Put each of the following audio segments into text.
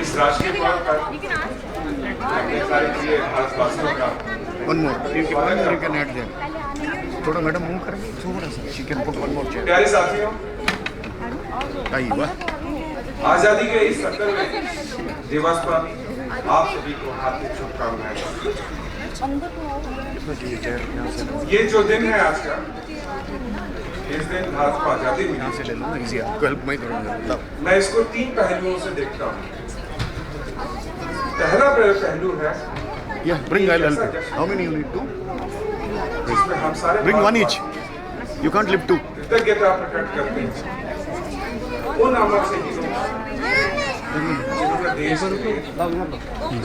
इस राष्ट्रीय पर्व पर अपने सारे प्रिय भारतवासियों का One more. You can add there. थोड़ा मैडम मूव करेंगे थोड़ा सा. She can put one more chair. प्यारे साथियों, आइए वाह. आजादी के इस 70वें दिवस पर आप सभी को हार्दिक शुभकामनाएं। ये जो दिन है आज का, इस दिन भारत को आजादी मिली से ले लो ना इजी है. हेल्प मैं करूँगा. मैं इसको 3 पहलुओं से देखता हूँ। पहला पहलू है Yeah, bring I'll help you. How many you need? 2? जिसमें हम सारे Bring one each. You can't lift 2. कृतज्ञता प्रकट करते हैं उन अमर शहीदों जिन्होंने देश के लिए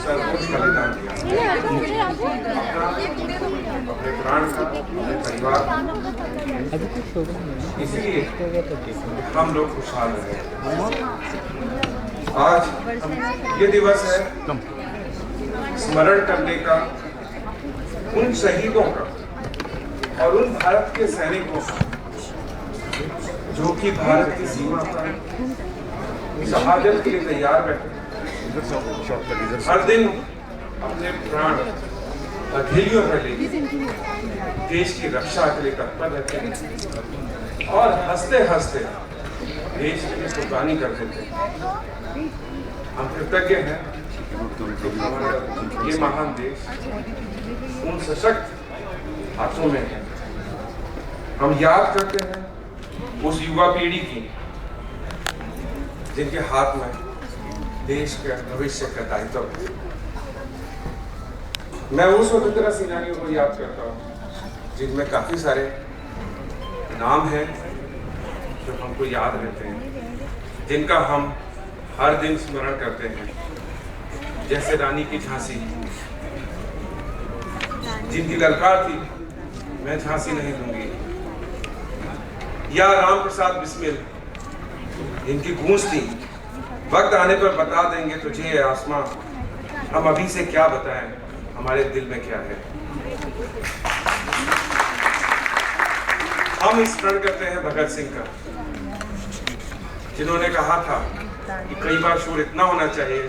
सर्वोच्च बलिदान दिया, अपने प्राण का, अपने परिवार का। इसलिए हम लोग खुशहाल रहे। आज ये दिवस है स्मरण करने का उन शहीदों का और उन भारत के सैनिकों का जो कि भारत की सीमा पर शहादत के लिए तैयार बैठे, हर दिन अपने प्राण हथेलियों पर लेके देश की रक्षा के लिए तत्पर रहते हैं और हंसते हंसते देश की कुर्बानी कर देते हैं। हम कृतज्ञ हैं ये महान देश उन सशक्त हाथों में है। हम याद करते हैं उस युवा पीढ़ी की जिनके हाथ में देश के भविष्य का दायित्व है। मैं उन स्वतंत्रता सेनानियों को याद करता हूँ जिनमें काफी सारे नाम हैं जो हमको याद रहते हैं, जिनका हम हर दिन स्मरण करते हैं। जैसे रानी की झांसी, जिनकी ललकार थी मैं झांसी नहीं दूंगी, या राम प्रसाद बिस्मिल, जिनकी गूंज थी वक्त आने पर बता देंगे तुझे ये आसमां, हम अभी से क्या बताएं हमारे दिल में क्या है। हम स्मरण करते हैं भगत सिंह का, जिन्होंने कहा था कि कई बार शोर इतना होना चाहिए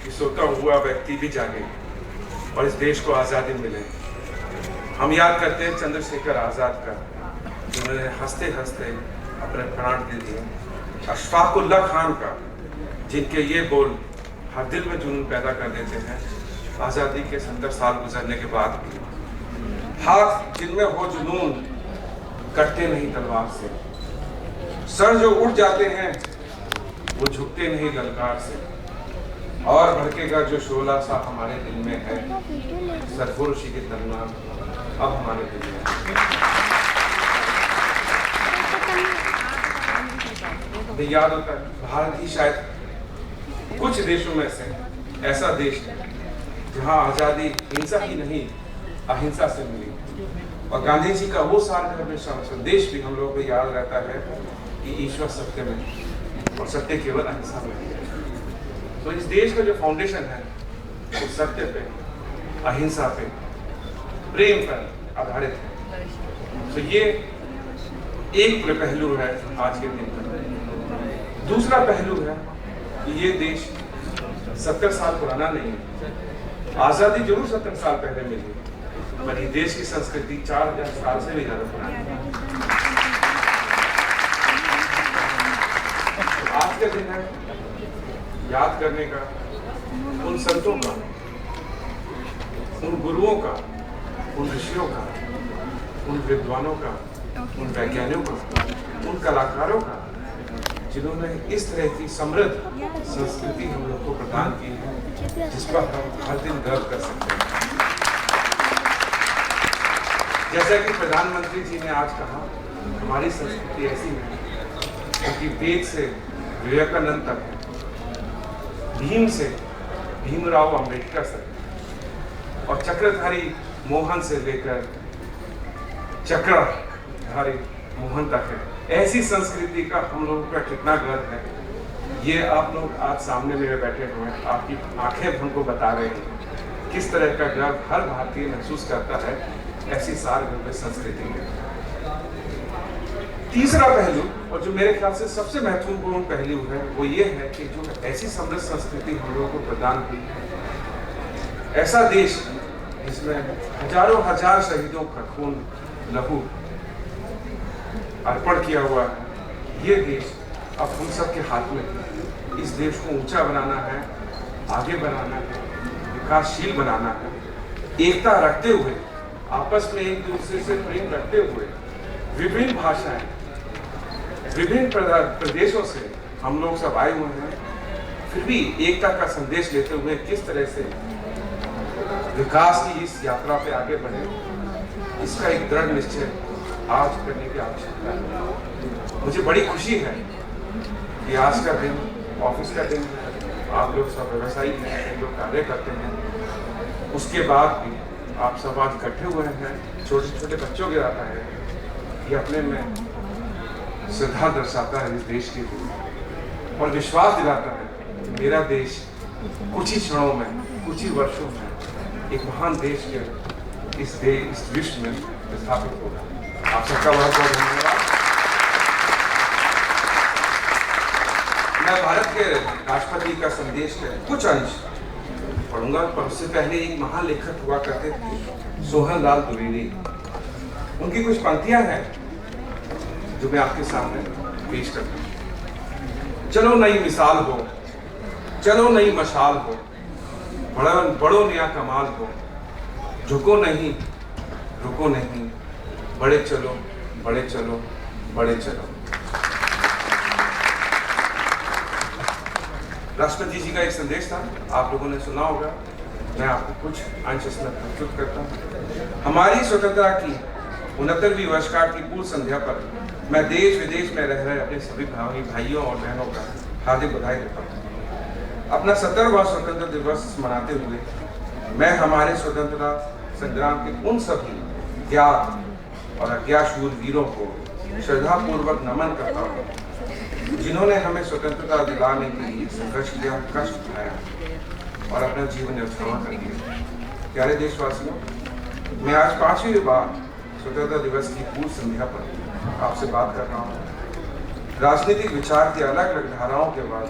कि सोता हुआ व्यक्ति भी जागे और इस देश को आज़ादी मिले। हम याद करते हैं चंद्रशेखर आज़ाद का, जिन्होंने हंसते हंसते अपने प्राण दे दिए। अशफाक उल्लाह खान का, जिनके ये बोल हर दिल में जुनून पैदा कर देते हैं। आज़ादी के 70 साल गुजरने के बाद हाथ जिनमें हो जुनून कटते नहीं तलवार से, सर जो उठ जाते हैं वो झुकते नहीं ललकार से, और भड़केगा जो शोला सा हमारे दिल में है, सरफरोशी के दरमियान अब हमारे दिल में है। याद होता है भारत ही शायद कुछ देशों में से ऐसा देश है जहां आजादी हिंसा ही नहीं अहिंसा से मिली, और गांधी जी का वो सार्वभौमिक संदेश भी हम लोगों को याद रहता है कि ईश्वर सत्य में और सत्य केवल अहिंसा में है। तो इस देश का जो फाउंडेशन है वो सत्य पे, अहिंसा पे, प्रेम पर आधारित है। तो ये एक पहलू है आज के दिन का। दूसरा पहलू है कि ये देश 70 साल पुराना नहीं है। आजादी जरूर 70 साल पहले मिली, पर ये देश की संस्कृति 4000 साल से भी ज्यादा पुरानी है। आज का दिन है याद करने का उन संतों का, उन गुरुओं का, उन ऋषियों का, उन विद्वानों का, उन वैज्ञानिकों का, उन कलाकारों का, जिन्होंने इस तरह की समृद्ध संस्कृति हम लोग को प्रदान की है, जिस पर हम हर दिन गर्व कर सकते हैं। जैसा कि प्रधानमंत्री जी ने आज कहा, हमारी संस्कृति ऐसी है क्योंकि वेद से विवेकानंद तक, भीम से भीमराव अंबेडकर तक, और चक्रधारी मोहन से लेकर चक्रधारी मोहन तक है। ऐसी संस्कृति का हम लोगों का कितना गर्व है, ये आप लोग आज सामने मेरे बैठे हुए हैं, आपकी आंखें हमको बता रहे हैं किस तरह का गर्व हर भारतीय महसूस करता है ऐसी सार्वभौमिक संस्कृति में। तीसरा पहलू और जो मेरे ख्याल से सबसे महत्वपूर्ण पहलू है वो ये है कि जो ऐसी समृद्ध संस्कृति हम लोगों को प्रदान की, ऐसा देश जिसमें हजारों हजार शहीदों का खून लहू अर्पण किया हुआ है, ये देश अब हम सब के हाथ में है। इस देश को ऊंचा बनाना है, आगे बढ़ाना है, विकासशील बनाना है, एकता रखते हुए, आपस में एक दूसरे से प्रेम रखते हुए, विभिन्न भाषाएं, विभिन्न प्रदेशों से हम लोग सब आए हुए हैं, फिर भी एकता का संदेश लेते हुए किस तरह से विकास की इस यात्रा पे आगे बढ़े, इसका एक दृढ़ निश्चय आज करने की आवश्यकता है। मुझे बड़ी खुशी है कि आज का दिन, ऑफिस का दिन, आप लोग सब व्यवसायी हैं, लोग कार्य करते हैं, उसके बाद भी आप सब आज इकट्ठे हुए हैं, छोटे छोटे बच्चों के आता है, ये अपने में श्रद्धा दर्शाता है इस देश के लिए और विश्वास दिलाता है कि मेरा देश कुछ ही क्षणों में, कुछ ही वर्षों में एक महान देश के इस विश्व में स्थापित होगा। आप सबका बहुत बहुत धन्यवाद। मैं भारत के राष्ट्रपति का संदेश के कुछ अंश पढ़ूंगा, पर उससे पहले एक महान लेखक हुआ करते थे, सोहन लाल द्विवेदी। उनकी कुछ पंक्तियां हैं जो मैं आपके सामने पेश करता हूं। चलो नई मिसाल हो, चलो नई मशाल हो, बड़ो नया कमाल हो, झुको नहीं, रुको नहीं, बड़े चलो, बड़े चलो, बड़े चलो। राष्ट्रपति जी का एक संदेश था, आप लोगों ने सुना होगा, मैं आपको कुछ अंश इसमें प्रस्तुत करता हूँ। हमारी स्वतंत्रता की 69वीं वर्षगांठ की पूर्व संध्या पर मैं देश विदेश में रह रहे अपने सभी भाइयों और बहनों का हार्दिक बधाई देता हूँ। अपना 70वां स्वतंत्रता दिवस मनाते हुए मैं हमारे स्वतंत्रता संग्राम के उन सभी ज्ञात और अज्ञात शूरवीरों को श्रद्धापूर्वक नमन करता हूँ जिन्होंने हमें स्वतंत्रता दिलाने के लिए संघर्ष किया, कष्ट उठाया और अपना जीवन न्यौछावर कर दिया। प्यारे देशवासियों, मैं आज 5वीं बार स्वतंत्रता दिवस की पूर्व संध्या पर आपसे बात कर रहा हूँ। राजनीतिक विचार की अलग अलग धाराओं के बाद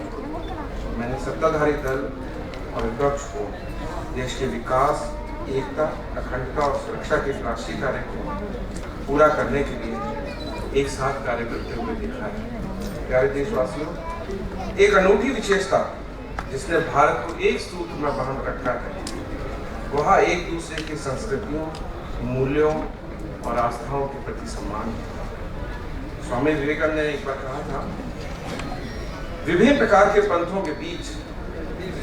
मैंने सत्ताधारी दल और विपक्ष को देश के विकास, एकता, अखंडता और सुरक्षा के राष्ट्रीय कार्य को पूरा करने के लिए एक साथ कार्य करते हुए देखा है। प्यारे देशवासियों, एक अनूठी विशेषता जिसने भारत को एक सूत्र में बांध रखा है, वह एक दूसरे की संस्कृतियों, मूल्यों और आस्थाओं के प्रति सम्मान है। स्वामी विवेकानंद ने एक बार कहा था, विभिन्न प्रकार के पंथों के बीच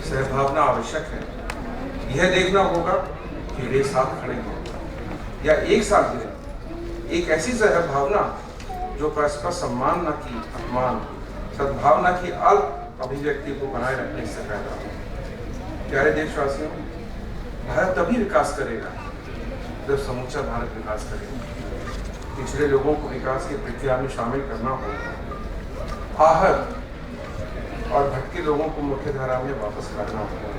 सहभावना आवश्यक है। यह देखना होगा कि वे साथ खड़े हों या एक साथ गिरे। एक ऐसी सहभावना जो परस्पर सम्मान न की अपमान, सद्भावना की अल्प अभिव्यक्ति को बनाए रखने से पैदा हो। प्यारे देशवासियों, भारत तभी विकास करेगा जब समूचा भारत विकास करेगा। पिछड़े लोगों को विकास की प्रक्रिया में शामिल करना होगा। आहत और भटके लोगों को मुख्य धारा में वापस करना होगा।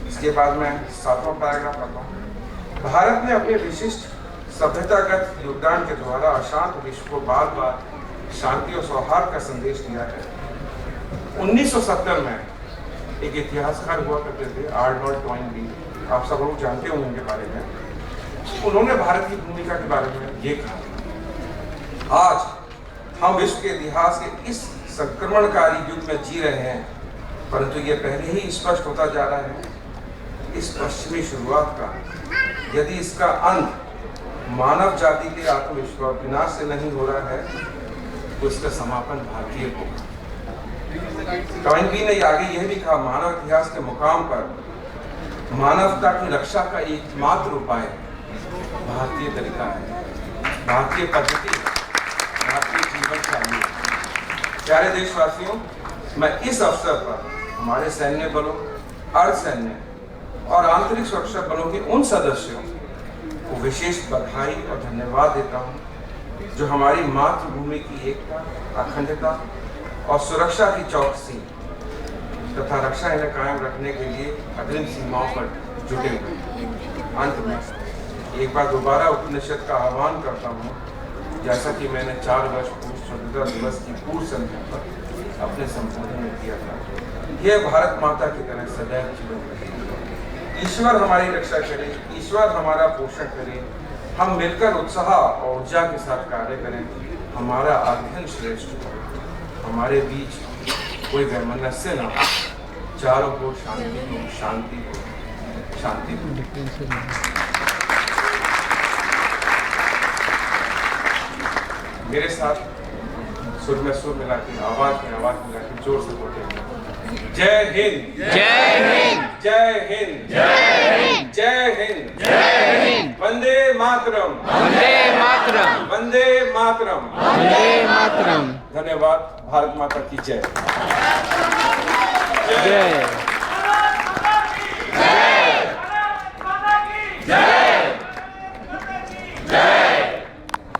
इसके बाद मैं 7वां पैराग्राफ पढ़ता हूँ। भारत ने अपने विशिष्ट सभ्यतागत योगदान के द्वारा अशांत विश्व को बार बार शांति और सौहार्द का संदेश दिया है। 1970 में एक इतिहासकार हुआ करते थे, आर्नोल्ड टॉइनबी, आप सब लोग जानते होंगे उनके बारे में। उन्होंने भारत की भूमिका के बारे में ये कहा, आज हम विश्व के इतिहास के इस संक्रमणकारी युग में जी रहे हैं, परंतु ये पहले ही स्पष्ट होता जा रहा है, इस पश्चिमी शुरुआत का यदि इसका अंत मानव जाति के आत्मविश्वास विनाश से नहीं हो रहा है, तो इसका समापन भारतीय होगा। टॉइनबी ने आगे यह भी कहा, मानव इतिहास के मुकाम पर मानवता की रक्षा का एकमात्र उपाय भारतीय तरीका है, भारतीय पद्धति है, भारतीय जीवन शैली। प्यारे देशवासियों, मैं इस अवसर पर हमारे सैन्य बलों, अर्धसैन्य और आंतरिक सुरक्षा बलों के उन सदस्यों को विशेष बधाई और धन्यवाद देता हूं जो हमारी मातृभूमि की एकता, अखंडता और सुरक्षा की चौकसी तथा रक्षा इन्हें कायम रखने के लिए अग्रिम सीमाओं पर जुटे हुए। अंत में एक बार दोबारा उपनिषद का आह्वान करता हूँ, जैसा कि मैंने 4 वर्ष पूर्व स्वतंत्रता दिवस की पूर्व संध्या पर अपने संबोधन में किया था, यह भारत माता की तरह सदैव जीवन रहे। ईश्वर हमारी रक्षा करे, ईश्वर हमारा पोषण करे, हम मिलकर उत्साह और ऊर्जा के साथ कार्य करें, हमारा अध्ययन श्रेष्ठ हो, हमारे बीच कोई वैमनस्य न हो, चारों को शांति हो, शांति हो, शांति हो। मेरे साथ सुर में सुर मिला के, आवाज में आवाज मिला के जोर से बोलेंगे, जय हिंद, जय हिंद, जय हिंद, जय हिंद, जय हिंद, जय हिंद, वंदे मातरम, वंदे मातरम, वंदे मातरम, वंदे मातरम। धन्यवाद। भारत माता की जय। जय जय